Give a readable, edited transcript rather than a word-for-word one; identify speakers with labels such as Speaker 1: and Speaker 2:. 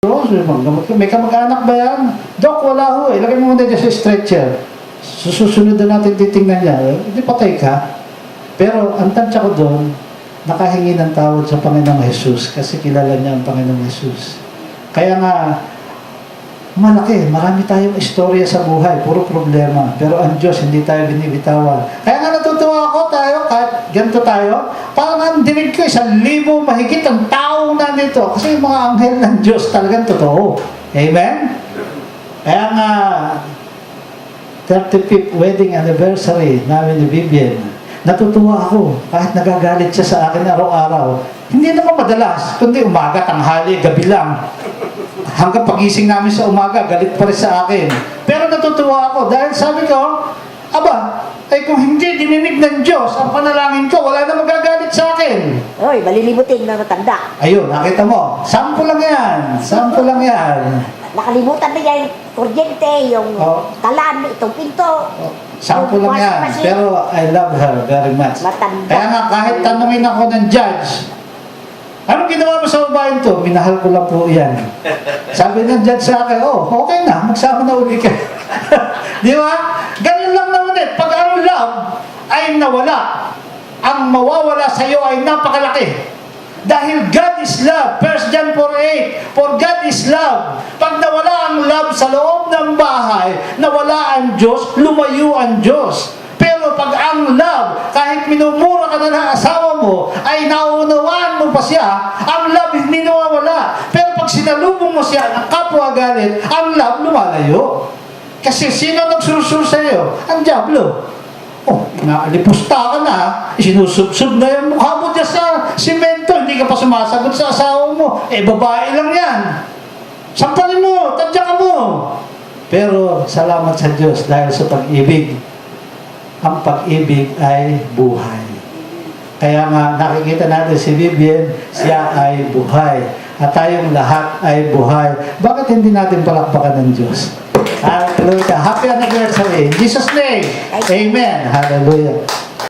Speaker 1: May kamag-anak ba yan? Dok, wala ho eh. Lagay mo muna dyan sa stretcher. Susunod na natin titingnan niya. Hindi patay ka. Pero ang tansya ko doon, nakahingi ng tawad sa Panginoong Jesus kasi kilala niya ang Panginoong Jesus. Kaya nga, marami tayong istorya sa buhay, puro problema. Pero ang Diyos, hindi tayo binibitawan. Kaya nga natutuwa ako kahit ganito tayo, parang ang dinig ko, 1,000 mahigit ang taong nandito. Kasi yung mga anghel ng Diyos talagang totoo. Amen? Kaya nga, 35th wedding anniversary namin ni Vivian, natutuwa ako kahit nagagalit siya sa akin araw-araw. Hindi naman madalas, kundi umaga, tanghali, gabi lang. Hanggang pagising namin sa umaga, galit pa rin sa akin. Pero natutuwa ako dahil sabi ko, ay kung hindi dininig ng Diyos ang panalangin ko, wala na magagalit sa akin.
Speaker 2: Oy, malilimutin na matanda.
Speaker 1: Ayun, nakita mo. Sample lang yan. Sample lang yan.
Speaker 2: Nakalimutan na yan, kuryente, yung talan, itong pinto.
Speaker 1: Sample lang yan. Pero I love her very much.
Speaker 2: Matanda.
Speaker 1: Kaya nga, kahit tanungin ako ng judge, anong ginawa mo sa babaeng to? Minahal ko lang po yan. Sabi ng judge sa akin, okay na, magsama na uli ka. Di ba? Ganun lang naman eh. Pag ang love ay nawala, ang mawawala sa iyo ay napakalaki. Dahil God is love. 1 John 4:8. For God is love. Pag nawala ang love sa loob ng bahay, nawala ang Diyos, lumayo ang Diyos. Pero pag ang love, kahit minumura ka na ng asawa mo, ay naunawaan mo pa siya, ang love hindi nawawala. Pero pag sinalubong mo siya ng kapwa galit, ang love lumalayo. Kasi sino nagsurusur sa iyo? Ang diablo. Naalipusta ka na, sinusubsub na yung mukha mo dyan sa simento, hindi ka pa sumasagot sa asawa mo. Babae lang yan. Sampalin mo, tadya ka mo. Pero salamat sa Diyos dahil sa pag-ibig. Ang pag-ibig ay buhay. Kaya nga nakikita natin si Vivian, siya ay buhay. At tayong lahat ay buhay. Bakit hindi natin palakpakan ng Diyos? Hallelujah. Happy anniversary. In Jesus' name. Amen. Hallelujah.